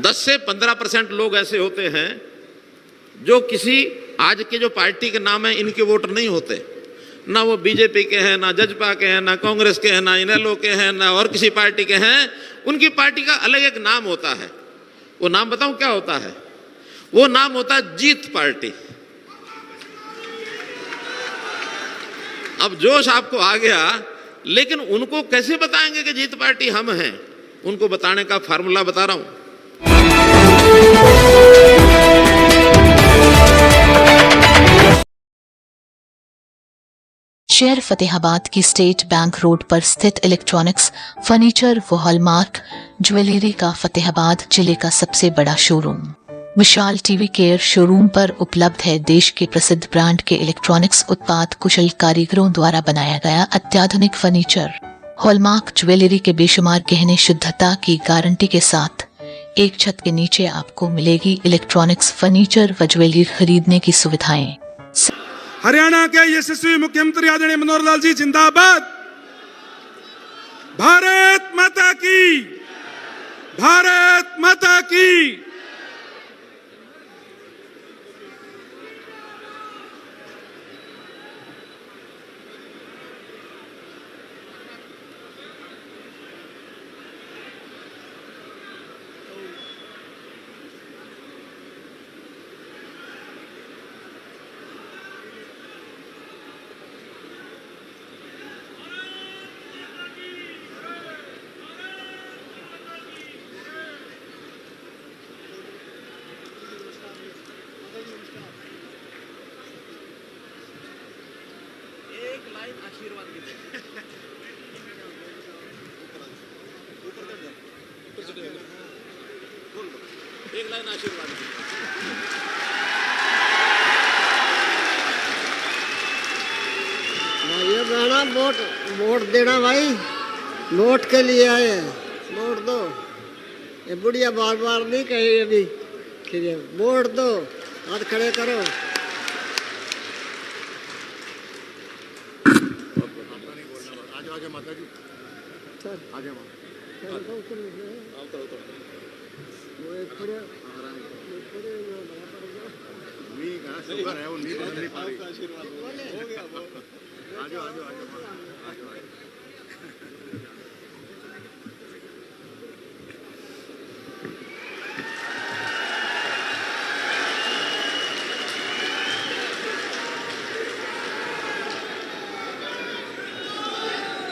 10 से 15% लोग ऐसे होते हैं जो किसी आज के जो पार्टी के नाम है इनके वोटर नहीं होते, ना वो बीजेपी के हैं, ना जजपा के हैं, ना कांग्रेस के हैं, ना इनेलो के हैं, ना और किसी पार्टी के हैं। उनकी पार्टी का अलग एक नाम होता है। वो नाम बताऊं क्या होता है? वो नाम होता है जीत पार्टी। अब जोश आपको आ गया, लेकिन उनको कैसे बताएंगे कि जीत पार्टी हम हैं? उनको बताने का फार्मूला बता रहा हूं। शहर फतेहाबाद की स्टेट बैंक रोड पर स्थित इलेक्ट्रॉनिक्स, फर्नीचर व हॉलमार्क ज्वेलरी का फतेहाबाद जिले का सबसे बड़ा शोरूम विशाल टीवी केयर शोरूम पर उपलब्ध है। देश के प्रसिद्ध ब्रांड के इलेक्ट्रॉनिक्स उत्पाद कुशल कारीगरों द्वारा बनाया गया अत्याधुनिक फर्नीचर, हॉलमार्क ज्वेलरी के बेशुमार गहने शुद्धता की गारंटी के साथ एक छत के नीचे आपको मिलेगी इलेक्ट्रॉनिक्स, फर्नीचर व ज्वेलरी खरीदने की सुविधाएं। हरियाणा के यशस्वी मुख्यमंत्री आदरणीय मनोहर लाल जी जिंदाबाद। भारत माता की, भारत माता की। आशीर्वाद एक लाइन आशीर्वाद। ये बहना वोट देना भाई, वोट के लिए आए हैं, वोट दो। ये बुढ़िया बार बार नहीं कही अभी कि वोट दो, हाथ खड़े करो। आगे माता जी, आगे शुगर है, वो नहीं पा रही। आजो आजो आजो।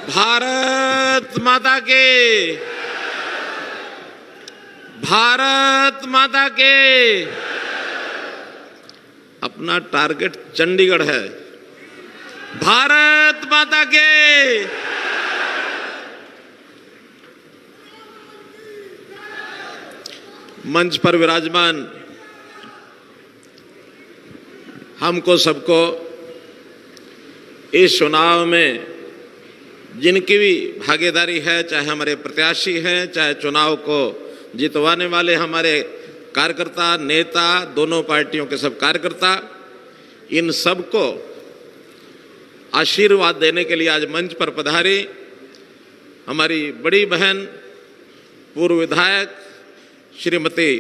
भारत माता के, भारत माता के। अपना टारगेट चंडीगढ़ है। भारत माता के। मंच पर विराजमान हमको सबको इस चुनाव में जिनकी भी भागीदारी है, चाहे हमारे प्रत्याशी हैं, चाहे चुनाव को जितवाने वाले हमारे कार्यकर्ता, नेता, दोनों पार्टियों के सब कार्यकर्ता, इन सबको आशीर्वाद देने के लिए आज मंच पर पधारी हमारी बड़ी बहन पूर्व विधायक श्रीमती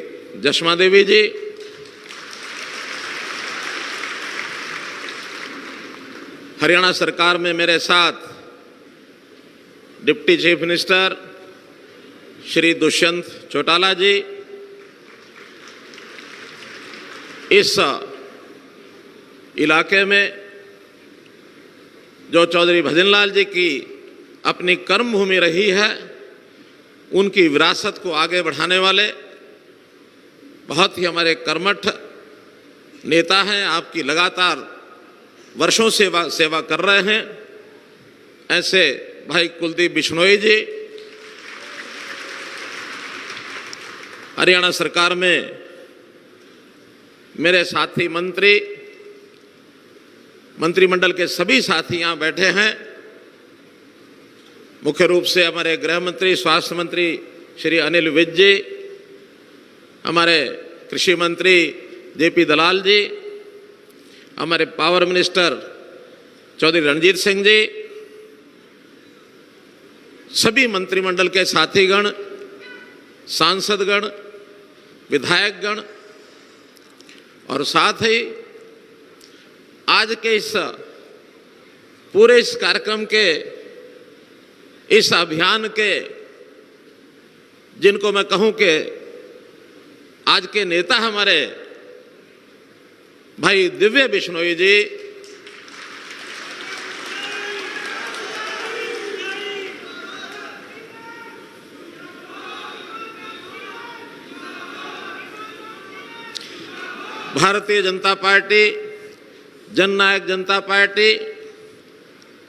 जशमा देवी जी, हरियाणा सरकार में मेरे साथ deputy chief minister Shri Dushyant Chautala ji, इस इलाके में जो चौधरी भजनलाल जी की अपनी कर्मभूमि रही है, उनकी विरासत को आगे बढ़ाने वाले बहुत ही हमारे कर्मठ नेता हैं। आपकी लगातार वर्षों से सेवा कर रहे हैं। ऐसे भाई कुलदीप बिश्नोई जी, हरियाणा सरकार में मेरे साथी मंत्री, मंत्रिमंडल के सभी साथी यहाँ बैठे हैं। मुख्य रूप से हमारे गृह मंत्री, स्वास्थ्य मंत्री श्री अनिल विज जी, हमारे कृषि मंत्री जेपी दलाल जी, हमारे पावर मिनिस्टर चौधरी रणजीत सिंह जी, सभी मंत्रिमंडल के साथीगण, सांसदगण, विधायकगण और साथ ही आज के इस पूरे इस कार्यक्रम के, इस अभियान के, जिनको मैं कहूं कि आज के नेता हमारे भाई दिव्य बिश्नोई जी, भारतीय जनता पार्टी, जननायक जनता पार्टी,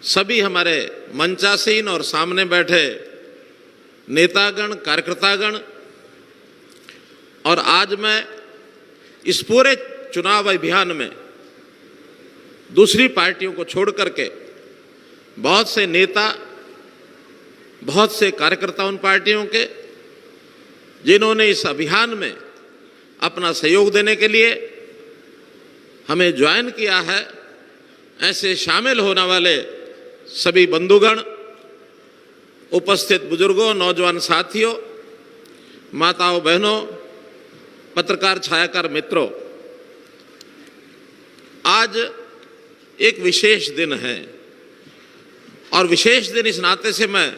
सभी हमारे मंचासीन और सामने बैठे नेतागण, कार्यकर्तागण, और आज मैं इस पूरे चुनाव अभियान में दूसरी पार्टियों को छोड़ करके बहुत से नेता, बहुत से कार्यकर्ता उन पार्टियों के जिन्होंने इस अभियान में अपना सहयोग देने के लिए हमें ज्वाइन किया है, ऐसे शामिल होने वाले सभी बंधुगण, उपस्थित बुजुर्गों, नौजवान साथियों, माताओं, बहनों, पत्रकार, छायाकार मित्रों, आज एक विशेष दिन है और विशेष दिन इस नाते से मैं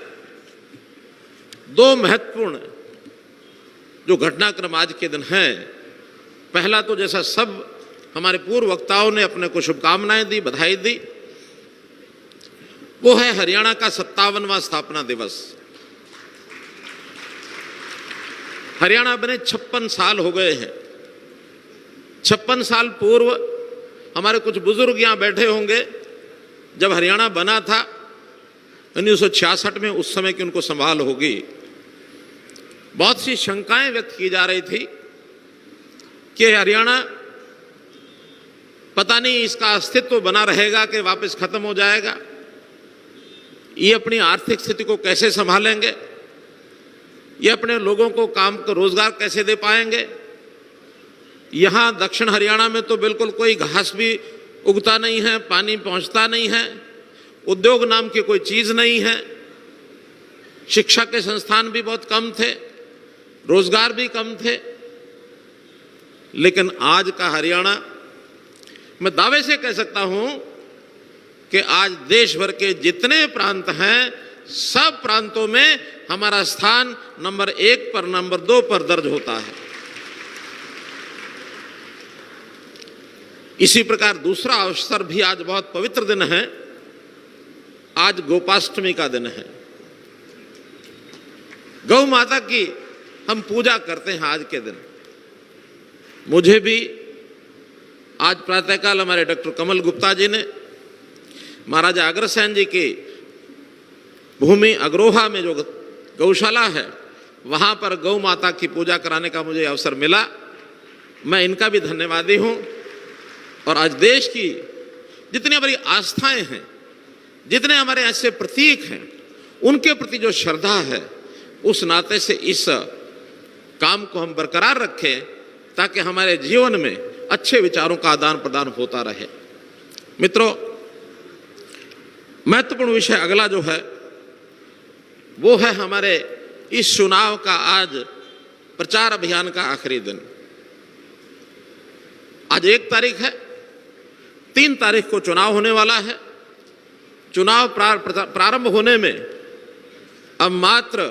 दो महत्वपूर्ण जो घटनाक्रम आज के दिन हैं, पहला तो जैसा सब हमारे पूर्व वक्ताओं ने अपने को शुभकामनाएं दी, बधाई दी, वो है हरियाणा का 57वां स्थापना दिवस। हरियाणा बने 56 साल हो गए हैं। 56 साल पूर्व हमारे कुछ बुजुर्ग यहां बैठे होंगे, जब हरियाणा बना था 1966 में, उस समय की उनको संभाल होगी। बहुत सी शंकाएं व्यक्त की जा रही थी कि हरियाणा पता नहीं इसका अस्तित्व बना रहेगा कि वापस खत्म हो जाएगा, ये अपनी आर्थिक स्थिति को कैसे संभालेंगे, ये अपने लोगों को काम को रोजगार कैसे दे पाएंगे। यहां दक्षिण हरियाणा में तो बिल्कुल कोई घास भी उगता नहीं है, पानी पहुंचता नहीं है, उद्योग नाम की कोई चीज नहीं है, शिक्षा के संस्थान भी बहुत कम थे, रोजगार भी कम थे। लेकिन आज का हरियाणा, मैं दावे से कह सकता हूं कि आज देश भर के जितने प्रांत हैं, सब प्रांतों में हमारा स्थान नंबर 1 पर, नंबर 2 पर दर्ज होता है। इसी प्रकार दूसरा अवसर भी आज बहुत पवित्र दिन है। आज गोपाष्टमी का दिन है। गौ माता की हम पूजा करते हैं आज के दिन। मुझे भी आज प्रातःकाल हमारे डॉक्टर कमल गुप्ता जी ने महाराजा अग्रसेन जी की भूमि अग्रोहा में जो गौशाला है, वहां पर गौ माता की पूजा कराने का मुझे अवसर मिला। मैं इनका भी धन्यवादी हूं। और आज देश की जितनी हमारी आस्थाएं हैं, जितने हमारे ऐसे प्रतीक हैं, उनके प्रति जो श्रद्धा है, उस नाते से इस काम को हम बरकरार रखें ताकि हमारे जीवन में अच्छे विचारों का आदान प्रदान होता रहे। मित्रों, महत्वपूर्ण विषय अगला जो है वो है हमारे इस चुनाव का आज प्रचार अभियान का आखिरी दिन। आज 1 तारीख है, 3 तारीख को चुनाव होने वाला है। चुनाव प्रारंभ होने में अब मात्र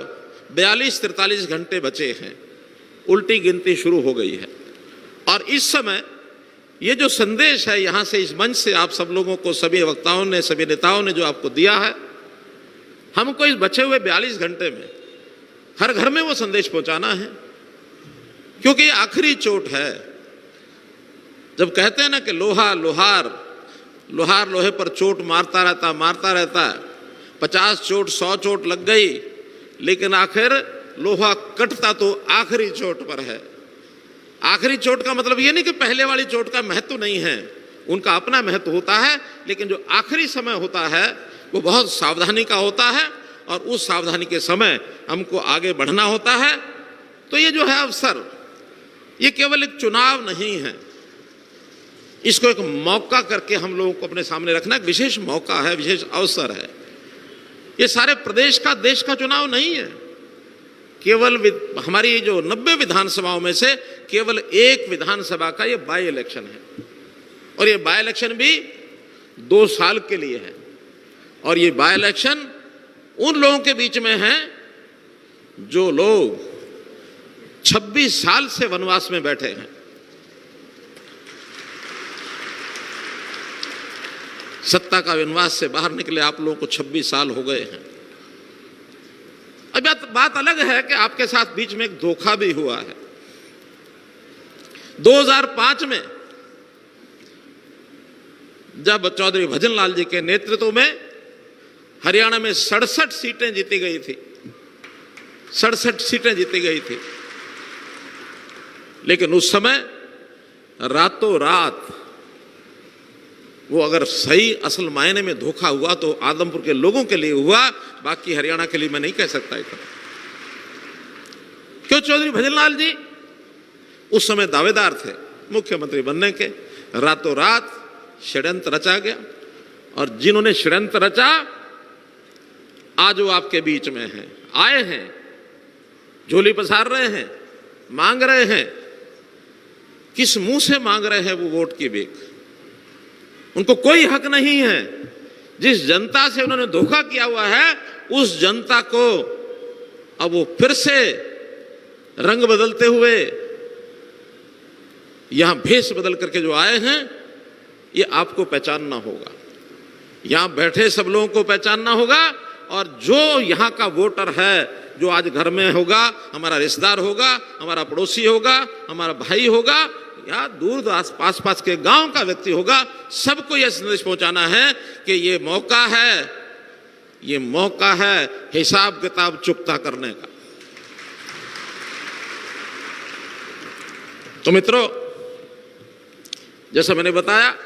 42-43 घंटे बचे हैं। उल्टी गिनती शुरू हो गई है। और इस समय ये जो संदेश है यहां से, इस मंच से आप सब लोगों को, सभी वक्ताओं ने, सभी नेताओं ने जो आपको दिया है, हमको इस बचे हुए 42 घंटे में हर घर में वो संदेश पहुंचाना है। क्योंकि ये आखिरी चोट है। जब कहते हैं ना कि लोहा लोहार, लोहार लोहे पर चोट मारता रहता है, 50 चोट 100 चोट लग गई, लेकिन आखिर लोहा कटता तो आखिरी चोट पर है। आखिरी चोट का मतलब ये नहीं कि पहले वाली चोट का महत्व नहीं है, उनका अपना महत्व होता है, लेकिन जो आखिरी समय होता है वो बहुत सावधानी का होता है और उस सावधानी के समय हमको आगे बढ़ना होता है। तो ये जो है अवसर, ये केवल एक चुनाव नहीं है, इसको एक मौका करके हम लोगों को अपने सामने रखना एक विशेष मौका है, विशेष अवसर है। ये सारे प्रदेश का, देश का चुनाव नहीं है। केवल हमारी जो 90 विधानसभाओं में से केवल एक विधानसभा का ये बाई इलेक्शन है, और ये बाई इलेक्शन भी 2 साल के लिए है। और ये बाई इलेक्शन उन लोगों के बीच में है जो लोग 26 साल से वनवास में बैठे हैं। सत्ता का वनवास से बाहर निकले आप लोगों को 26 साल हो गए हैं। अब बात अलग है कि आपके साथ बीच में एक धोखा भी हुआ है। 2005 में जब चौधरी भजन लाल जी के नेतृत्व में हरियाणा में 67 सीटें जीती गई थी, 67 सीटें जीती गई थी, लेकिन उस समय रातों रात वो अगर सही असल मायने में धोखा हुआ तो आदमपुर के लोगों के लिए हुआ, बाकी हरियाणा के लिए मैं नहीं कह सकता इतना। क्यों? चौधरी भजन लाल जी उस समय दावेदार थे मुख्यमंत्री बनने के। रातों रात षड्यंत्र रचा गया, और जिन्होंने षड्यंत्र रचा आज वो आपके बीच में हैं, आए हैं, झोली पसार रहे हैं, मांग रहे हैं। किस मुंह से मांग रहे हैं वो वोट की भीख? उनको कोई हक नहीं है। जिस जनता से उन्होंने धोखा किया हुआ है उस जनता को अब वो फिर से रंग बदलते हुए यहां भेष बदल करके जो आए हैं, ये आपको पहचानना होगा। यहां बैठे सब लोगों को पहचानना होगा, और जो यहां का वोटर है, जो आज घर में होगा, हमारा रिश्तेदार होगा, हमारा पड़ोसी होगा, हमारा भाई होगा, या दूर आस पास के गांव का व्यक्ति होगा, सबको यह संदेश पहुंचाना है कि ये मौका है, ये मौका है हिसाब किताब चुकता करने का। तो मित्रों, जैसा मैंने बताया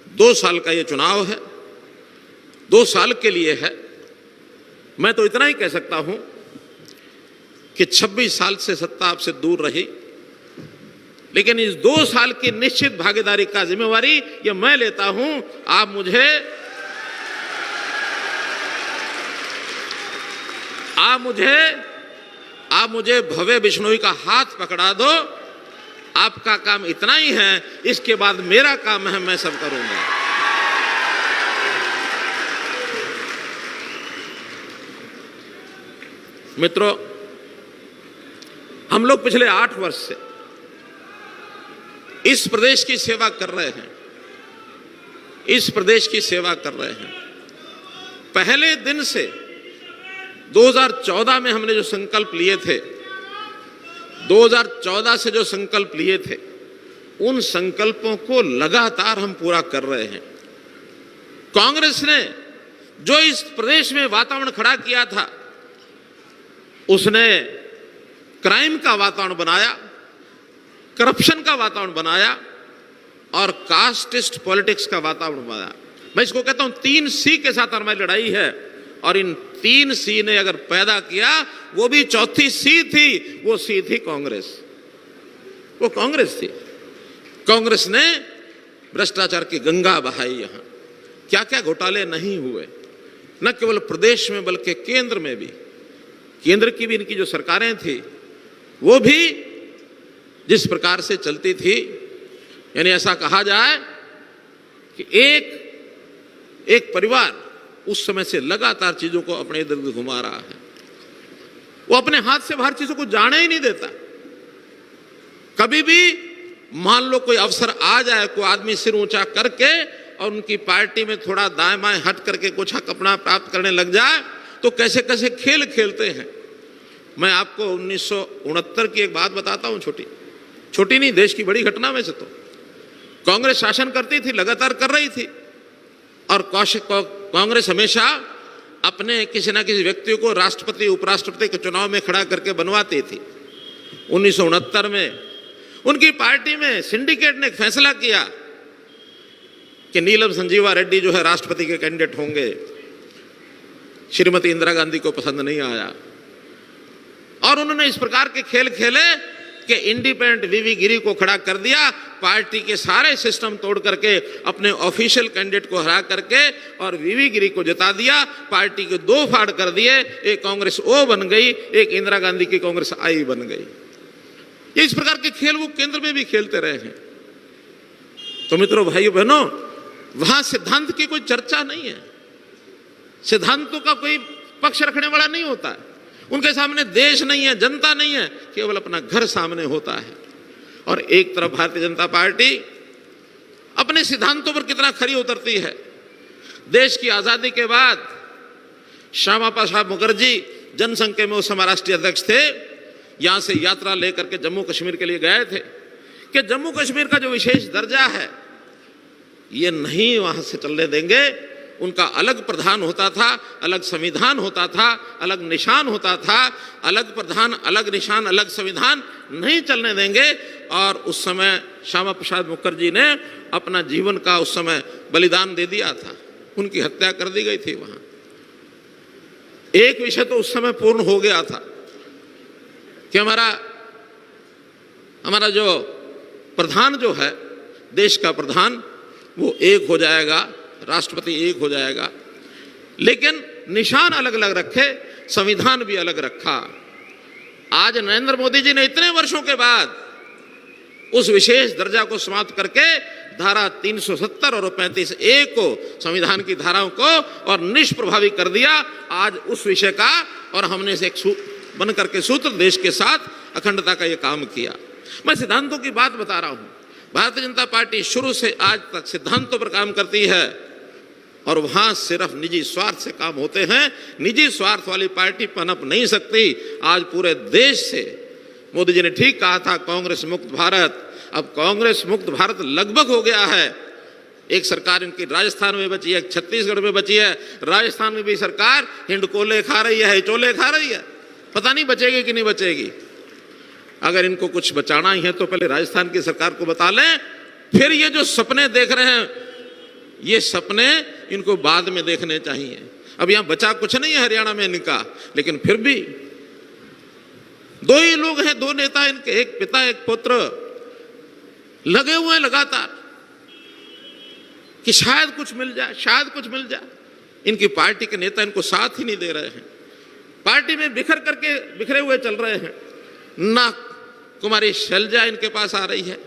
2 साल का ये चुनाव है, 2 साल के लिए है। मैं तो इतना ही कह सकता हूं कि 26 साल से सत्ता आपसे दूर रही, लेकिन इस 2 साल की निश्चित भागीदारी का जिम्मेवारी ये मैं लेता हूं। आप मुझे भव्य बिश्नोई का हाथ पकड़ा दो। आपका काम इतना ही है, इसके बाद मेरा काम है, मैं सब करूंगा। मित्रों, हम लोग पिछले 8 वर्ष से इस प्रदेश की सेवा कर रहे हैं, इस प्रदेश की सेवा कर रहे हैं। पहले दिन से 2014 में हमने जो संकल्प लिए थे, 2014 से जो संकल्प लिए थे, उन संकल्पों को लगातार हम पूरा कर रहे हैं। कांग्रेस ने जो इस प्रदेश में वातावरण खड़ा किया था, उसने क्राइम का वातावरण बनाया, करप्शन का वातावरण बनाया, और कास्टिस्ट पॉलिटिक्स का वातावरण बनाया। मैं इसको कहता हूं 3 सी के साथ हमारी लड़ाई है, और इन 3 सी ने अगर पैदा किया, वो भी चौथी सी थी, वो सी थी कांग्रेस। वो कांग्रेस थी। कांग्रेस ने भ्रष्टाचार की गंगा बहाई। यहां क्या क्या घोटाले नहीं हुए, न केवल प्रदेश में बल्कि केंद्र में भी। केंद्र की भी इनकी जो सरकारें थी वो भी जिस प्रकार से चलती थी, यानी ऐसा कहा जाए कि एक परिवार उस समय से लगातार चीजों को अपने इधर उधर घुमा रहा है। वो अपने हाथ से बाहर चीजों को जाने ही नहीं देता। कभी भी मान लो कोई अवसर आ जाए, कोई आदमी सिर ऊंचा करके और उनकी पार्टी में थोड़ा दाएं बाएं हट करके कुछ हक अपना प्राप्त करने लग जाए, तो कैसे कैसे खेल खेलते हैं। मैं आपको 1969 की एक बात बताता हूं, छोटी नहीं, देश की बड़ी घटना में से। तो कांग्रेस शासन करती थी, लगातार कर रही थी, और कांग्रेस हमेशा अपने किसी ना किसी व्यक्ति को राष्ट्रपति उपराष्ट्रपति के चुनाव में खड़ा करके बनवाती थी। 1969 में उनकी पार्टी में सिंडिकेट ने एक फैसला किया कि नीलम संजीवा रेड्डी जो है राष्ट्रपति के कैंडिडेट होंगे। श्रीमती इंदिरा गांधी को पसंद नहीं आया, और उन्होंने इस प्रकार के खेल खेले कि इंडिपेंडेंट वीवी गिरी को खड़ा कर दिया, पार्टी के सारे सिस्टम तोड़ करके अपने ऑफिशियल कैंडिडेट को हरा करके और वीवी गिरी को जिता दिया। पार्टी के दो फाड़ कर दिए, एक कांग्रेस ओ बन गई, एक इंदिरा गांधी की कांग्रेस आई बन गई। ये इस प्रकार के खेल वो केंद्र में भी खेलते रहे हैं। तो मित्रों, भाइयों बहनों, वहां सिद्धांत की कोई चर्चा नहीं है, सिद्धांतों का कोई पक्ष रखने वाला नहीं होता है, उनके सामने देश नहीं है, जनता नहीं है, केवल अपना घर सामने होता है। और एक तरफ भारतीय जनता पार्टी अपने सिद्धांतों पर कितना खरी उतरती है। देश की आजादी के बाद श्यामा प्रसाद मुखर्जी जनसंघ के में उस समय राष्ट्रीय अध्यक्ष थे, यहां से यात्रा लेकर के जम्मू कश्मीर के लिए गए थे कि जम्मू कश्मीर का जो विशेष दर्जा है ये नहीं वहां से चलने देंगे। उनका अलग प्रधान होता था, अलग संविधान होता था, अलग निशान होता था, अलग प्रधान, अलग निशान, अलग संविधान नहीं चलने देंगे। और उस समय श्यामा प्रसाद मुखर्जी ने अपना जीवन का उस समय बलिदान दे दिया था, उनकी हत्या कर दी गई थी वहां। एक विषय तो उस समय पूर्ण हो गया था कि हमारा जो प्रधान जो है, देश का प्रधान, वो एक हो जाएगा, राष्ट्रपति एक हो जाएगा, लेकिन निशान अलग अलग रखे, संविधान भी अलग रखा। आज नरेंद्र मोदी जी ने इतने वर्षों के बाद उस विशेष दर्जा को समाप्त करके धारा 370 और 35A को, संविधान की धाराओं को, और निष्प्रभावी कर दिया आज उस विषय का। और हमने से एक बन करके सूत्र देश के साथ अखंडता का ये काम किया। मैं सिद्धांतों की बात बता रहा हूं। भारतीय जनता पार्टी शुरू से आज तक सिद्धांतों पर काम करती है और वहां सिर्फ निजी स्वार्थ से काम होते हैं। निजी स्वार्थ वाली पार्टी पनप नहीं सकती। आज पूरे देश से, मोदी जी ने ठीक कहा था, कांग्रेस मुक्त भारत। अब कांग्रेस मुक्त भारत लगभग हो गया है। एक सरकार इनकी राजस्थान में बची है, एक छत्तीसगढ़ में बची है। राजस्थान में भी सरकार हिंडकोले खा रही है, चोले खा रही है, पता नहीं बचेगी कि नहीं बचेगी। अगर इनको कुछ बचाना ही है तो पहले राजस्थान की सरकार को बता लें, फिर ये जो सपने देख रहे हैं, ये सपने इनको बाद में देखने चाहिए। अब यहां बचा कुछ नहीं है हरियाणा में इनका, लेकिन फिर भी दो ही लोग हैं, दो नेता इनके, एक पिता एक पुत्र, लगे हुए हैं लगातार कि शायद कुछ मिल जाए, शायद कुछ मिल जाए। इनकी पार्टी के नेता इनको साथ ही नहीं दे रहे हैं, पार्टी में बिखरे हुए चल रहे हैं। ना कुमारी शैलजा इनके पास आ रही है,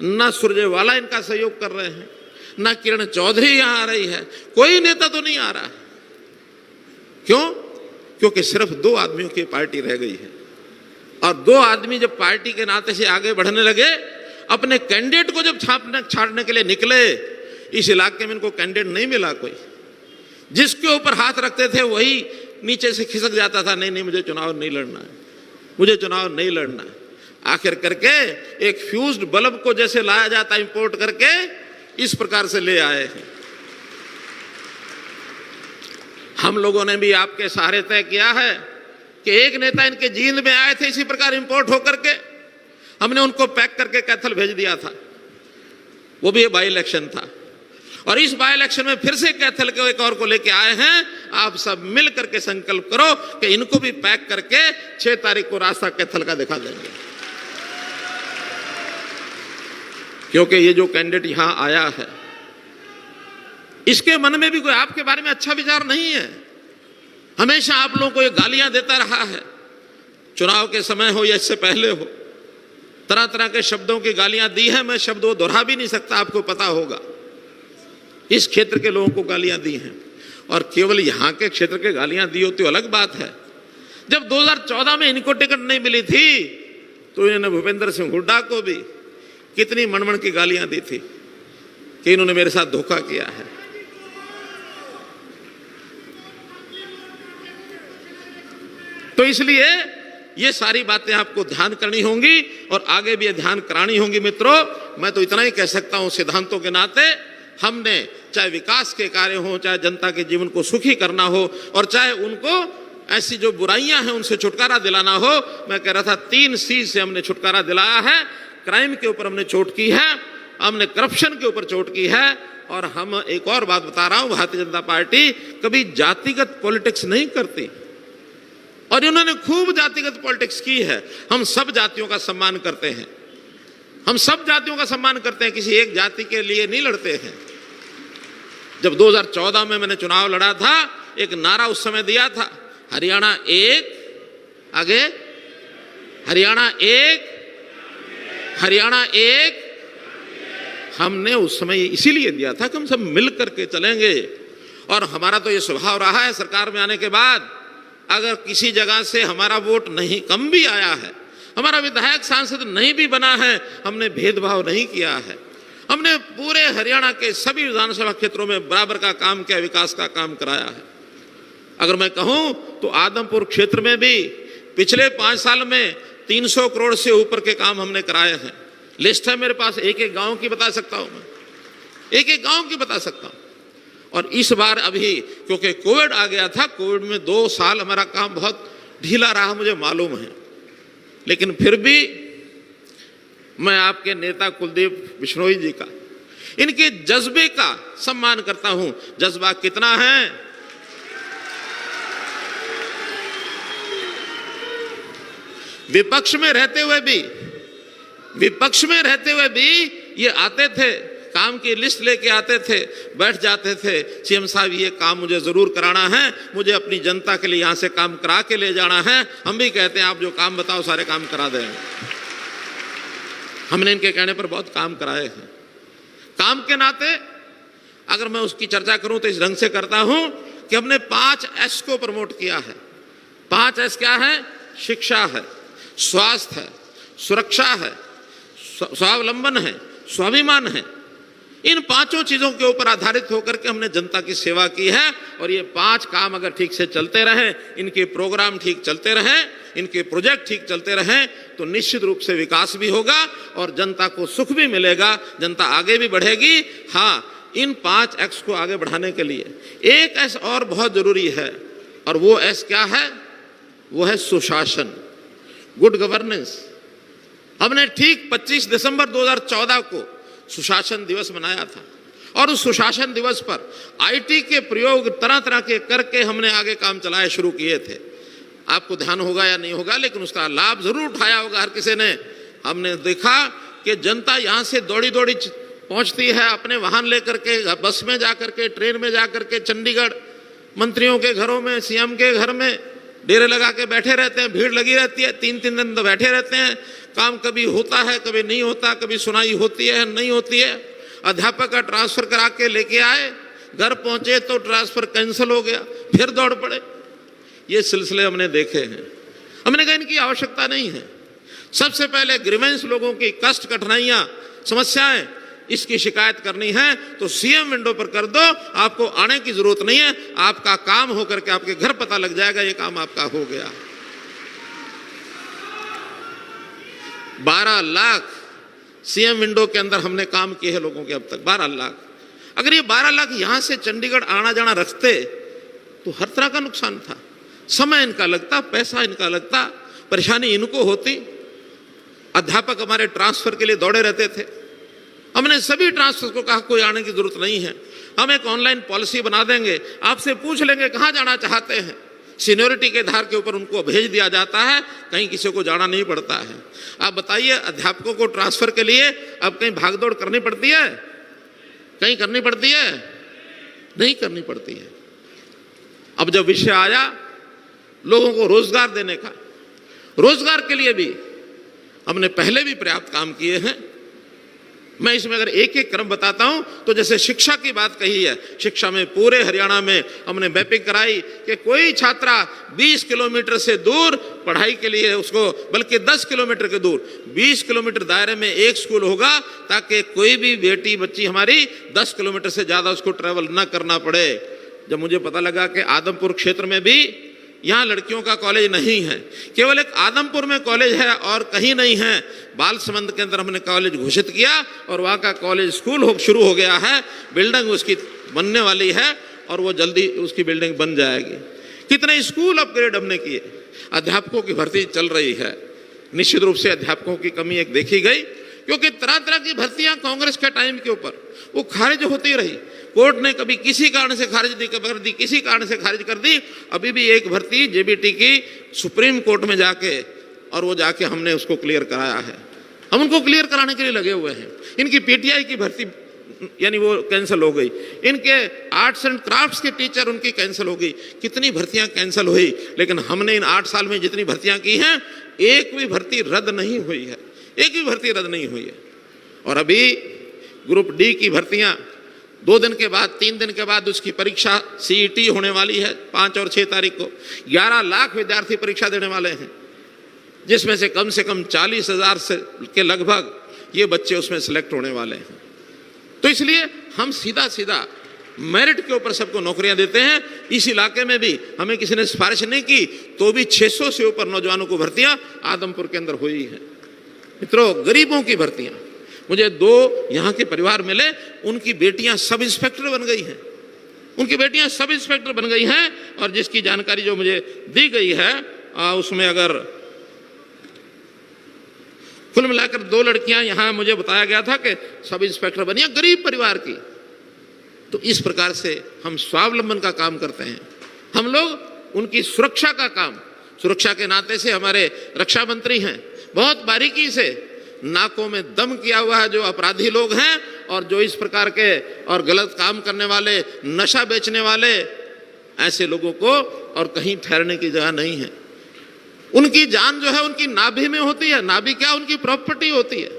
ना सुरजेवाला इनका सहयोग कर रहे हैं, ना किरण चौधरी यहां आ रही है, कोई नेता तो नहीं आ रहा है। क्यों? क्योंकि सिर्फ दो आदमियों की पार्टी रह गई है। और दो आदमी जब पार्टी के नाते से आगे बढ़ने लगे, अपने कैंडिडेट को जब छाड़ने के लिए निकले, इस इलाके में इनको कैंडिडेट नहीं मिला कोई। जिसके ऊपर हाथ रखते थे वही नीचे से खिसक जाता था, नहीं मुझे चुनाव नहीं लड़ना है, मुझे चुनाव नहीं लड़ना है। आखिर करके एक फ्यूज्ड बल्ब को जैसे लाया जाता है इंपोर्ट करके, इस प्रकार से ले आए हैं। हम लोगों ने भी आपके सहारे तय किया है कि एक नेता इनके जींद में आए थे, इसी प्रकार इंपोर्ट होकर के हमने उनको पैक करके कैथल भेज दिया था। वो भी बाई इलेक्शन था, और इस बाई इलेक्शन में फिर से कैथल के एक और को लेके आए हैं। आप सब मिल करके संकल्प करो कि इनको भी पैक करके 6 तारीख को रास्ता कैथल का दिखा देंगे। क्योंकि ये जो कैंडिडेट यहां आया है, इसके मन में भी कोई आपके बारे में अच्छा विचार नहीं है। हमेशा आप लोगों को ये गालियां देता रहा है, चुनाव के समय हो या इससे पहले हो, तरह तरह के शब्दों की गालियां दी है। मैं शब्द वो दोहरा भी नहीं सकता, आपको पता होगा। इस क्षेत्र के लोगों को गालियां दी हैं, और केवल यहां के क्षेत्र के गालियां दी होती अलग बात है। जब 2014 में इनको टिकट नहीं मिली थी तो इन्होंने भूपेंद्र सिंह हुड्डा को भी कितनी मनमन की गालियां दी थी कि इन्होंने मेरे साथ धोखा किया है। तो इसलिए ये सारी बातें आपको ध्यान करनी होंगी और आगे भी ध्यान करानी होंगी। मित्रों, मैं तो इतना ही कह सकता हूं, सिद्धांतों के नाते हमने चाहे विकास के कार्य हो, चाहे जनता के जीवन को सुखी करना हो, और चाहे उनको ऐसी जो बुराइयां हैं उनसे छुटकारा दिलाना हो। मैं कह रहा था 3 C से हमने छुटकारा दिलाया है। क्राइम के ऊपर हमने चोट की है, हमने करप्शन के ऊपर चोट की है, और हम एक और बात बता रहा हूं, भारतीय जनता पार्टी कभी जातिगत पॉलिटिक्स नहीं करती। और इन्होंने खूब जातिगत पॉलिटिक्स की है। हम सब जातियों का सम्मान करते हैं, हम सब जातियों का सम्मान करते हैं, किसी एक जाति के लिए नहीं लड़ते हैं। जब 2014 में मैंने चुनाव लड़ा था, एक नारा उस समय दिया था, हरियाणा एक, आगे हरियाणा एक, हरियाणा एक। हमने उस समय इसीलिए दिया था कि हम सब मिल करके चलेंगे। और हमारा तो ये स्वभाव रहा है सरकार में आने के बाद, अगर किसी जगह से हमारा वोट नहीं कम भी आया है, हमारा विधायक सांसद नहीं भी बना है, हमने भेदभाव नहीं किया है। हमने पूरे हरियाणा के सभी विधानसभा क्षेत्रों में बराबर का काम किया, विकास का काम कराया है। अगर मैं कहूं तो आदमपुर क्षेत्र में भी पिछले 5 साल में 300 करोड़ से ऊपर के काम हमने कराए हैं। लिस्ट है मेरे पास, एक एक गांव की बता सकता हूं मैं, एक एक गांव की बता सकता हूं। और इस बार अभी क्योंकि कोविड आ गया था, कोविड में 2 साल हमारा काम बहुत ढीला रहा, मुझे मालूम है, लेकिन फिर भी मैं आपके नेता कुलदीप बिश्नोई जी का, इनके जज्बे का सम्मान करता हूं। जज्बा कितना है, विपक्ष में रहते हुए भी ये आते थे, काम की लिस्ट लेके आते थे, बैठ जाते थे, सीएम साहब ये काम मुझे जरूर कराना है, मुझे अपनी जनता के लिए यहां से काम करा के ले जाना है। हम भी कहते हैं आप जो काम बताओ सारे काम करा दें। हमने इनके कहने पर बहुत काम कराए हैं। काम के नाते अगर मैं उसकी चर्चा करूं तो इस ढंग से करता हूं कि हमने 5 एस को प्रमोट किया है। 5 एस क्या है? शिक्षा है, स्वास्थ्य है, सुरक्षा है, स्वावलंबन है, स्वाभिमान है। इन 5 चीजों के ऊपर आधारित होकर के हमने जनता की सेवा की है। और ये 5 काम अगर ठीक से चलते रहे, इनके प्रोग्राम ठीक चलते रहे, इनके प्रोजेक्ट ठीक चलते रहे, तो निश्चित रूप से विकास भी होगा और जनता को सुख भी मिलेगा, जनता आगे भी बढ़ेगी। हाँ, इन 5 एक्स को आगे बढ़ाने के लिए एक एस और बहुत जरूरी है, और वो एस क्या है? वो है सुशासन, गुड गवर्नेंस। हमने ठीक 25 दिसंबर 2014 को सुशासन दिवस मनाया था, और उस सुशासन दिवस पर आईटी के प्रयोग तरह तरह के करके हमने आगे काम चलाए शुरू किए थे। आपको ध्यान होगा या नहीं होगा, लेकिन उसका लाभ जरूर उठाया होगा हर किसी ने। हमने देखा कि जनता यहाँ से दौड़ी दौड़ी पहुँचती है, अपने वाहन लेकर के, बस में जाकर के, ट्रेन में जाकर के, चंडीगढ़ मंत्रियों के घरों में, सीएम के घर में डेरे लगा के बैठे रहते हैं, भीड़ लगी रहती है, 3-3 दिन तो बैठे रहते हैं। काम कभी होता है, कभी नहीं होता, कभी सुनाई होती है, नहीं होती है। अध्यापक का ट्रांसफर करा के लेके आए, घर पहुंचे तो ट्रांसफर कैंसिल हो गया, फिर दौड़ पड़े। ये सिलसिले हमने देखे हैं। हमने कहा इनकी आवश्यकता नहीं है। सबसे पहले ग्रीवेंस, लोगों की कष्ट, कठिनाइयां, समस्याएं, इसकी शिकायत करनी है तो सीएम विंडो पर कर दो, आपको आने की जरूरत नहीं है। आपका काम होकर के आपके घर पता लग जाएगा ये काम आपका हो गया। 12 लाख सीएम विंडो के अंदर हमने काम किए हैं लोगों के अब तक, 12 लाख। अगर ये 12 लाख यहां से चंडीगढ़ आना जाना रखते तो हर तरह का नुकसान था। समय इनका लगता, पैसा इनका लगता, परेशानी इनको होती। अध्यापक हमारे ट्रांसफर के लिए दौड़े रहते थे। हमने सभी ट्रांसफर को कहा कोई आने की जरूरत नहीं है, हम एक ऑनलाइन पॉलिसी बना देंगे, आपसे पूछ लेंगे कहाँ जाना चाहते हैं, सीनियोरिटी के आधार के ऊपर उनको भेज दिया जाता है, कहीं किसी को जाना नहीं पड़ता है। आप बताइए, अध्यापकों को ट्रांसफर के लिए अब कहीं भागदौड़ करनी पड़ती है? कहीं करनी पड़ती है? नहीं करनी पड़ती है। अब जब विषय आया लोगों को रोजगार देने का, रोजगार के लिए भी हमने पहले भी पर्याप्त काम किए हैं। मैं इसमें अगर एक एक क्रम बताता हूं तो जैसे शिक्षा की बात कही है, शिक्षा में पूरे हरियाणा में हमने मैपिंग कराई कि कोई छात्रा 20 किलोमीटर से दूर पढ़ाई के लिए उसको, बल्कि 10 किलोमीटर के दूर, 20 किलोमीटर दायरे में एक स्कूल होगा, ताकि कोई भी बेटी बच्ची हमारी 10 किलोमीटर से ज्यादा उसको ट्रेवल न करना पड़े। जब मुझे पता लगा कि आदमपुर क्षेत्र में भी यहाँ लड़कियों का कॉलेज नहीं है, केवल एक आदमपुर में कॉलेज है और कहीं नहीं है, बालसमंद के अंदर हमने कॉलेज घोषित किया और वहाँ का कॉलेज स्कूल शुरू हो गया है। बिल्डिंग उसकी बनने वाली है और वो जल्दी उसकी बिल्डिंग बन जाएगी। कितने स्कूल अपग्रेड हमने किए। अध्यापकों की भर्ती चल रही है। निश्चित रूप से अध्यापकों की कमी एक देखी गई, क्योंकि तरह तरह की भर्तियां कांग्रेस के टाइम के ऊपर वो खारिज होती रही। कोर्ट ने कभी किसी कारण से खारिज कर दी, किसी कारण से खारिज कर दी। अभी भी एक भर्ती जेबीटी की सुप्रीम कोर्ट में जाके, और वो जाके हमने उसको क्लियर कराया है। हम उनको क्लियर कराने के लिए लगे हुए हैं। इनकी पीटीआई की भर्ती यानी वो कैंसिल हो गई, इनके आर्ट्स एंड क्राफ्ट्स के टीचर उनकी कैंसिल हो गई, कितनी भर्तियां कैंसिल हुई। लेकिन हमने इन 8 साल में जितनी भर्तियां की हैं, एक भी भर्ती रद्द नहीं हुई है, एक भी भर्ती रद्द नहीं हुई है। और अभी ग्रुप डी की भर्तियां 2 दिन के बाद, 3 दिन के बाद उसकी परीक्षा सीईटी होने वाली है 5 और 6 तारीख को। 11 लाख विद्यार्थी परीक्षा देने वाले हैं, जिसमें से कम 40,000 से के लगभग ये बच्चे उसमें सेलेक्ट होने वाले हैं। तो इसलिए हम सीधा सीधा मेरिट के ऊपर सबको नौकरियां देते हैं। इस इलाके में भी हमें किसी ने सिफारिश नहीं की तो भी 600 से ऊपर नौजवानों को भर्तियां आदमपुर के अंदर हुई है। मित्रों, गरीबों की भर्तियां, मुझे 2 यहाँ के परिवार मिले, उनकी बेटियां सब इंस्पेक्टर बन गई हैं, उनकी बेटियां सब इंस्पेक्टर बन गई हैं। और जिसकी जानकारी जो मुझे दी गई है उसमें अगर कुल मिलाकर 2 लड़कियां यहां मुझे बताया गया था कि सब इंस्पेक्टर बनी, गरीब परिवार की। तो इस प्रकार से हम स्वावलंबन का काम करते हैं। हम लोग उनकी सुरक्षा का काम, सुरक्षा के नाते से हमारे रक्षा मंत्री हैं, बहुत बारीकी से नाकों में दम किया हुआ है जो अपराधी लोग हैं और जो इस प्रकार के और गलत काम करने वाले, नशा बेचने वाले, ऐसे लोगों को और कहीं ठहरने की जगह नहीं है। उनकी जान जो है उनकी नाभि में होती है। नाभि क्या, उनकी प्रॉपर्टी होती है,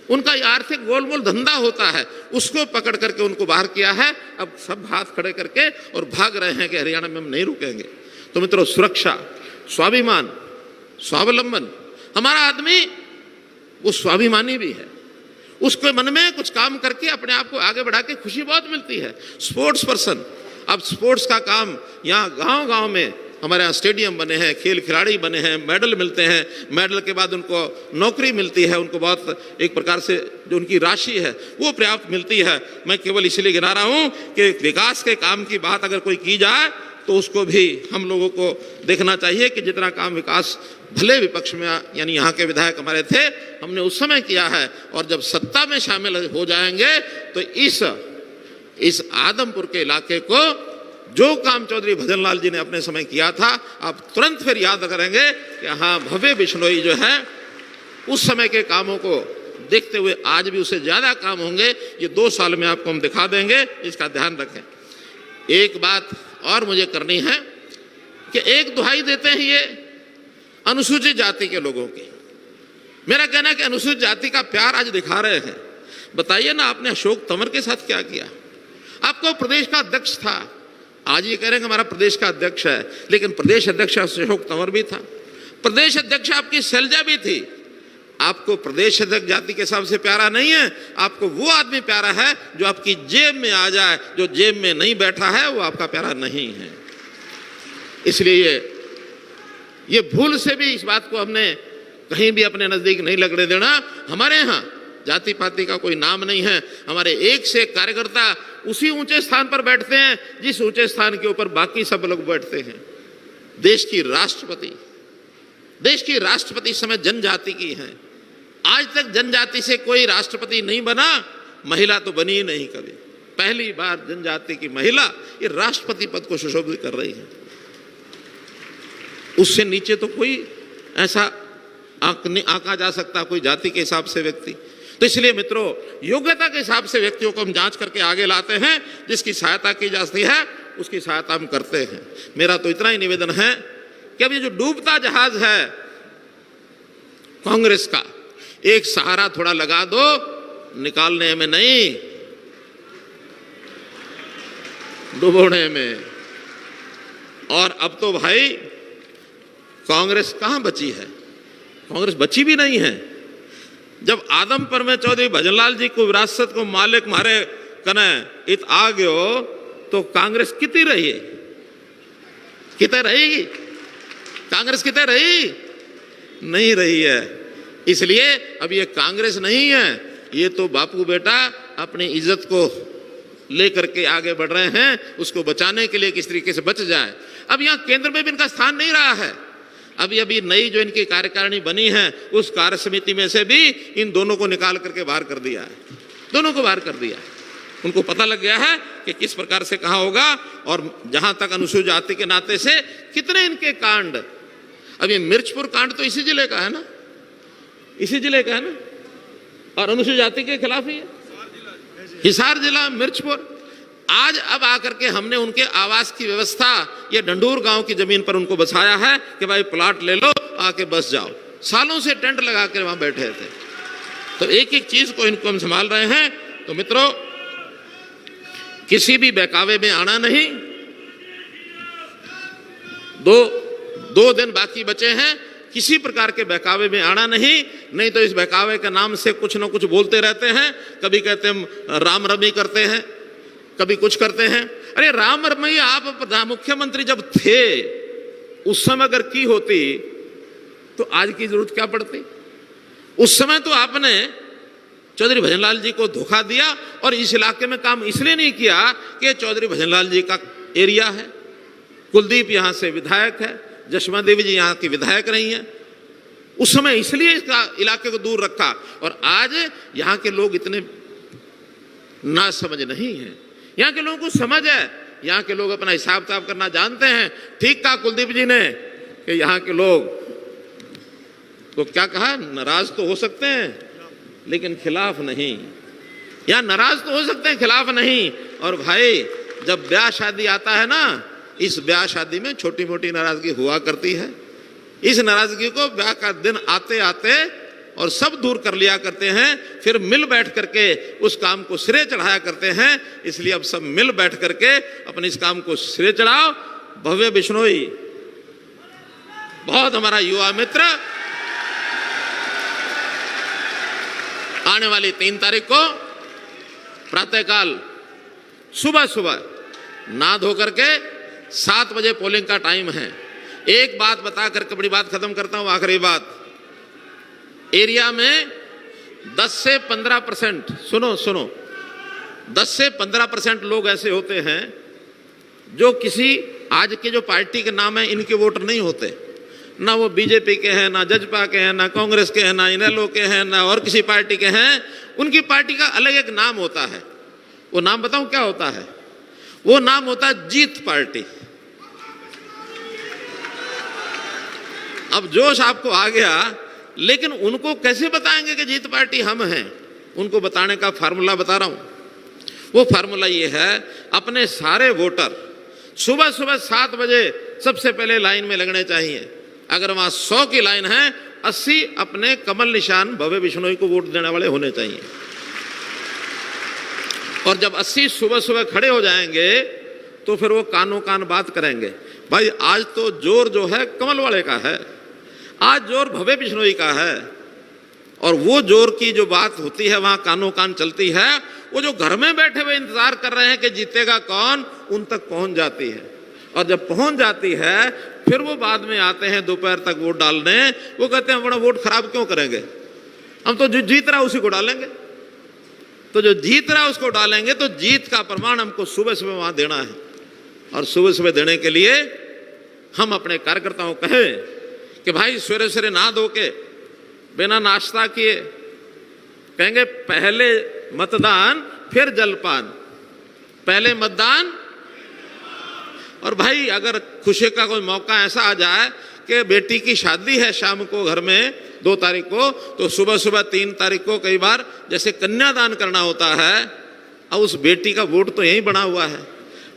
उनका आर्थिक गोलमोल धंधा होता है, उसको पकड़ करके उनको बाहर किया है। अब सब हाथ खड़े करके और भाग रहे हैं कि हरियाणा में हम नहीं रुकेंगे। तो मित्रों, सुरक्षा, स्वाभिमान, स्वावलंबन, हमारा आदमी वो स्वाभिमानी भी है, उसके मन में कुछ काम करके अपने आप को आगे बढ़ा के खुशी बहुत मिलती है। स्पोर्ट्स पर्सन, अब स्पोर्ट्स का काम यहाँ गांव गांव में हमारे यहाँ स्टेडियम बने हैं, खेल खिलाड़ी बने हैं, मेडल मिलते हैं, मेडल के बाद उनको नौकरी मिलती है, उनको बहुत एक प्रकार से जो उनकी राशि है वो पर्याप्त मिलती है। मैं केवल इसलिए गिना रहा हूँ कि विकास के काम की बात अगर कोई की जाए तो उसको भी हम लोगों को देखना चाहिए कि जितना काम विकास भले विपक्ष में यानी यहाँ के विधायक हमारे थे, हमने उस समय किया है, और जब सत्ता में शामिल हो जाएंगे तो इस आदमपुर के इलाके को जो काम चौधरी भजनलाल जी ने अपने समय किया था, आप तुरंत फिर याद करेंगे कि हाँ, भव्य बिश्नोई जो है उस समय के कामों को देखते हुए आज भी उससे ज्यादा काम होंगे। ये 2 साल में आपको हम दिखा देंगे, इसका ध्यान रखें। एक बात और मुझे करनी है कि एक दुहाई देते हैं ये अनुसूचित जाति के लोगों की। मेरा कहना है कि अनुसूचित जाति का प्यार आज दिखा रहे हैं। बताइए ना, आपने अशोक तंवर के साथ क्या किया? आपको प्रदेश का अध्यक्ष था, आज ये कह रहे हैं कि हमारा प्रदेश का अध्यक्ष है, लेकिन प्रदेश अध्यक्ष अशोक तंवर भी था, प्रदेश अध्यक्ष आपकी शैलजा भी थी। आपको प्रदेश अध्यक्ष जाति के हिसाब से प्यारा नहीं है, आपको वो आदमी प्यारा है जो आपकी जेब में आ जाए, जो जेब में नहीं बैठा है वो आपका प्यारा नहीं है। इसलिए ये भूल से भी इस बात को हमने कहीं भी अपने नजदीक नहीं लगने देना। हमारे यहाँ जाति पाति का कोई नाम नहीं है, हमारे एक से एक कार्यकर्ता उसी ऊंचे स्थान पर बैठते हैं जिस ऊंचे स्थान के ऊपर बाकी सब लोग बैठते हैं। देश की राष्ट्रपति इस समय जनजाति की है। आज तक जनजाति से कोई राष्ट्रपति नहीं बना, महिला तो बनी ही नहीं कभी। पहली बार जनजाति की महिला ये राष्ट्रपति पद को सुशोभित कर रही है। उससे नीचे तो कोई ऐसा आंका जा सकता कोई जाति के हिसाब से व्यक्ति। तो इसलिए मित्रों, योग्यता के हिसाब से व्यक्तियों को हम जांच करके आगे लाते हैं, जिसकी सहायता की जाती है उसकी सहायता हम करते हैं। मेरा तो इतना ही निवेदन है कि अब ये जो डूबता जहाज है कांग्रेस का, एक सहारा थोड़ा लगा दो, निकालने में नहीं, डुबोने में। और अब तो भाई कांग्रेस कहां बची है? कांग्रेस बची भी नहीं है। जब आदमपुर में चौधरी भजनलाल जी को विरासत को मालिक मारे कने इत आ गयो तो कांग्रेस कितनी रही है? कितने रहेगी कांग्रेस? कितने रही? नहीं रही है। इसलिए अब ये कांग्रेस नहीं है, ये तो बापू बेटा अपनी इज्जत को लेकर के आगे बढ़ रहे हैं, उसको बचाने के लिए किस तरीके से बच जाए। अब यहाँ केंद्र में भी इनका स्थान नहीं रहा है। अभी नई जो इनकी कार्यकारिणी बनी है उस कार्य समिति में से भी इन दोनों को निकाल करके बाहर कर दिया है, दोनों को बाहर कर दिया। उनको पता लग गया है कि किस प्रकार से कहाँ होगा। और जहां तक अनुसूचित जाति के नाते से कितने इनके कांड, अब ये मिर्चपुर कांड तो इसी जिले का है ना, इसी जिले का है ना, और अनुसूचित जाति के खिलाफ ही है, हिसार जिला मिर्चपुर। आज अब आकर के हमने उनके आवास की व्यवस्था ये डंडूर गांव की जमीन पर उनको बसाया है कि भाई प्लाट ले लो, आके बस जाओ। सालों से टेंट लगा कर वहां बैठे थे। तो एक एक चीज को इनको हम संभाल रहे हैं। तो मित्रों, किसी भी बहकावे में आना नहीं। दो दिन बाकी बचे हैं, किसी प्रकार के बहकावे में आना नहीं, नहीं तो इस बहकावे के नाम से कुछ न कुछ बोलते रहते हैं। कभी कहते हैं राम रमी करते हैं, कभी कुछ करते हैं। अरे राम रमी आप मुख्यमंत्री जब थे उस समय अगर की होती तो आज की जरूरत क्या पड़ती। उस समय तो आपने चौधरी भजनलाल जी को धोखा दिया और इस इलाके में काम इसलिए नहीं किया कि चौधरी भजनलाल जी का एरिया है, कुलदीप यहां से विधायक है, जशमा देवी जी यहाँ की विधायक रही हैं। उस समय इसलिए इसका इलाके को दूर रखा। और आज यहाँ के लोग इतने ना समझ नहीं है, यहाँ के लोगों को समझ है, यहाँ के लोग अपना हिसाब किताब करना जानते हैं। ठीक कहा कुलदीप जी ने कि यहाँ के लोग तो क्या कहा, नाराज तो हो सकते हैं लेकिन खिलाफ नहीं। यहाँ नाराज तो हो सकते हैं, खिलाफ नहीं। और भाई जब ब्याह शादी आता है ना, इस ब्याह शादी में छोटी मोटी नाराजगी हुआ करती है। इस नाराजगी को ब्याह का दिन आते आते और सब दूर कर लिया करते हैं, फिर मिल बैठ करके उस काम को सिरे चढ़ाया करते हैं। इसलिए अब सब मिल बैठ करके अपने इस काम को सिरे चढ़ाओ। भव्य बिश्नोई बहुत हमारा युवा मित्र, आने वाली 3 तारीख को प्रातःकाल सुबह सुबह नहा धो करके 7 बजे पोलिंग का टाइम है। एक बात बता करके बड़ी बात खत्म करता हूं, आखिरी बात। एरिया में 10 से 15%, सुनो 10 से 15% लोग ऐसे होते हैं जो किसी आज के जो पार्टी के नाम है इनके वोटर नहीं होते। ना वो बीजेपी के हैं, ना जजपा के हैं, ना कांग्रेस के हैं, ना इनेलो के हैं, ना और किसी पार्टी के हैं। उनकी पार्टी का अलग एक नाम होता है। वो नाम बताऊं क्या होता है? वो नाम होता है जीत पार्टी। अब जोश आपको आ गया, लेकिन उनको कैसे बताएंगे कि जीत पार्टी हम हैं? उनको बताने का फार्मूला बता रहा हूं। वो फार्मूला ये है, अपने सारे वोटर सुबह सुबह 7 बजे सबसे पहले लाइन में लगने चाहिए। अगर वहां 100 की लाइन है, 80 अपने कमल निशान भव्य बिश्नोई को वोट देने वाले होने चाहिए। और जब 80 सुबह सुबह खड़े हो जाएंगे तो फिर वो कानों कान बात करेंगे। भाई आज तो जोर जो है कमल वाले का है, आज जोर भव्य बिश्नोई का है। और वो जोर की जो बात होती है वहां कानों कान चलती है। वो जो घर में बैठे हुए इंतजार कर रहे हैं कि जीतेगा कौन, उन तक पहुंच जाती है। और जब पहुंच जाती है फिर वो बाद में आते हैं दोपहर तक वोट डालने। वो कहते हैं अपना वोट खराब क्यों करेंगे, हम तो जो जीत रहा उसी को डालेंगे। तो जो जीत रहा उसको डालेंगे, तो जीत का प्रमाण हमको सुबह सुबह वहां देना है। और सुबह सुबह देने के लिए हम अपने कार्यकर्ताओं को कहें कि भाई सवेरे सवेरे नहा धो के बिना नाश्ता किए कहेंगे पहले मतदान फिर जलपान, पहले मतदान। और भाई अगर खुशी का कोई मौका ऐसा आ जाए कि बेटी की शादी है शाम को घर में 2 तारीख को, तो सुबह सुबह 3 तारीख को कई बार जैसे कन्यादान करना होता है। और उस बेटी का वोट तो यहीं बना हुआ है।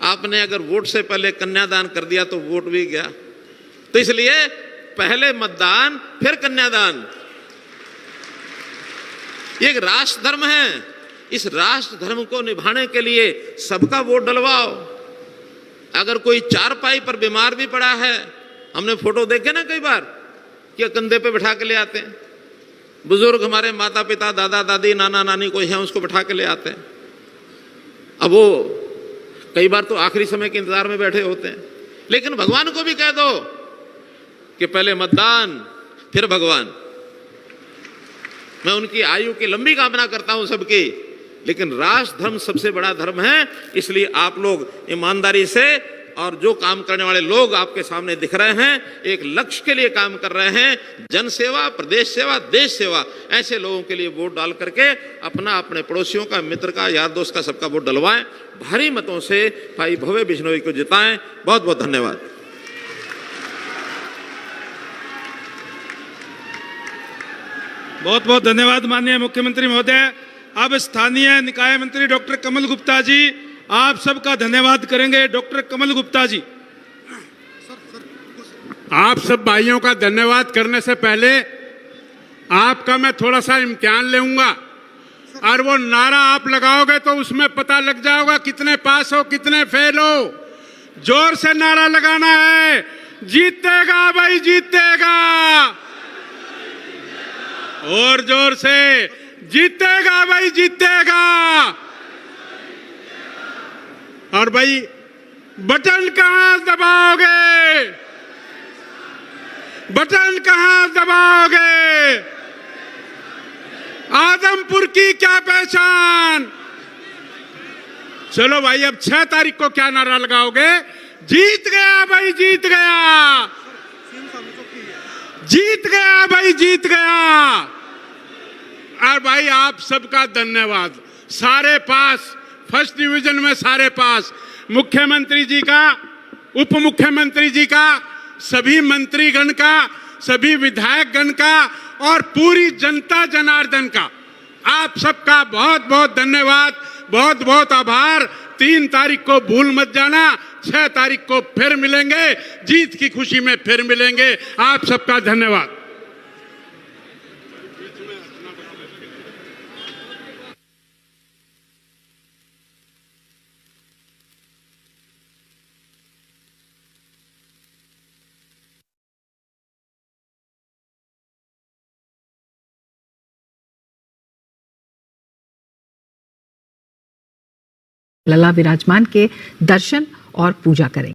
आपने अगर वोट से पहले कन्यादान कर दिया तो वोट भी गया। तो इसलिए पहले मतदान फिर कन्यादान, ये एक राष्ट्र धर्म है। इस राष्ट्र धर्म को निभाने के लिए सबका वोट डलवाओ। अगर कोई चारपाई पर बीमार भी पड़ा है, हमने फोटो देखे ना कई बार कि कंधे पे बिठा के ले आते हैं। बुजुर्ग हमारे माता पिता दादा दादी नाना नानी कोई है उसको बिठा के ले आते हैं। अब वो कई बार तो आखिरी समय के इंतजार में बैठे होते हैं। लेकिन भगवान को भी कह दो कि पहले मतदान फिर भगवान। मैं उनकी आयु की लंबी कामना करता हूं सबकी, लेकिन राष्ट्र धर्म सबसे बड़ा धर्म है। इसलिए आप लोग ईमानदारी से और जो काम करने वाले लोग आपके सामने दिख रहे हैं, एक लक्ष्य के लिए काम कर रहे हैं, जन सेवा, प्रदेश सेवा, देश सेवा। ऐसे लोगों के लिए वोट डाल करके अपना, अपने पड़ोसियों का, मित्र का, यार दोस्त का, सबका वोट डलवाएं। भारी मतों से भाई भव्य बिश्नोई को जिताएं। बहुत बहुत धन्यवाद। बहुत बहुत धन्यवाद माननीय मुख्यमंत्री महोदय। अब स्थानीय निकाय मंत्री डॉक्टर कमल गुप्ता जी आप सबका धन्यवाद करेंगे। डॉक्टर कमल गुप्ता जी। आप सब भाइयों का धन्यवाद करने से पहले आपका मैं थोड़ा सा इम्तिहान लूंगा, और वो नारा आप लगाओगे तो उसमें पता लग जाएगा कितने पास हो, कितने फेल हो। जोर से नारा लगाना है, जीतेगा भाई जीतेगा, और जोर से जीतेगा भाई जीतेगा। और भाई बटन कहां दबाओगे, बटन कहां दबाओगे? आदमपुर की क्या पहचान। चलो भाई, अब 6 तारीख को क्या नारा लगाओगे? जीत गया भाई जीत गया, जीत गया भाई जीत गया। और भाई आप सबका धन्यवाद। सारे पास, फर्स्ट डिवीजन में सारे पास, मुख्यमंत्री जी का, उप मुख्यमंत्री जी का, सभी मंत्रीगण का, सभी विधायकगण का, और पूरी जनता जनार्दन का, आप सबका बहुत बहुत धन्यवाद, बहुत बहुत आभार। 3 तारीख को भूल मत जाना, 6 तारीख को फिर मिलेंगे, जीत की खुशी में फिर मिलेंगे। आप सबका धन्यवाद। लला विराजमान के दर्शन और पूजा करें।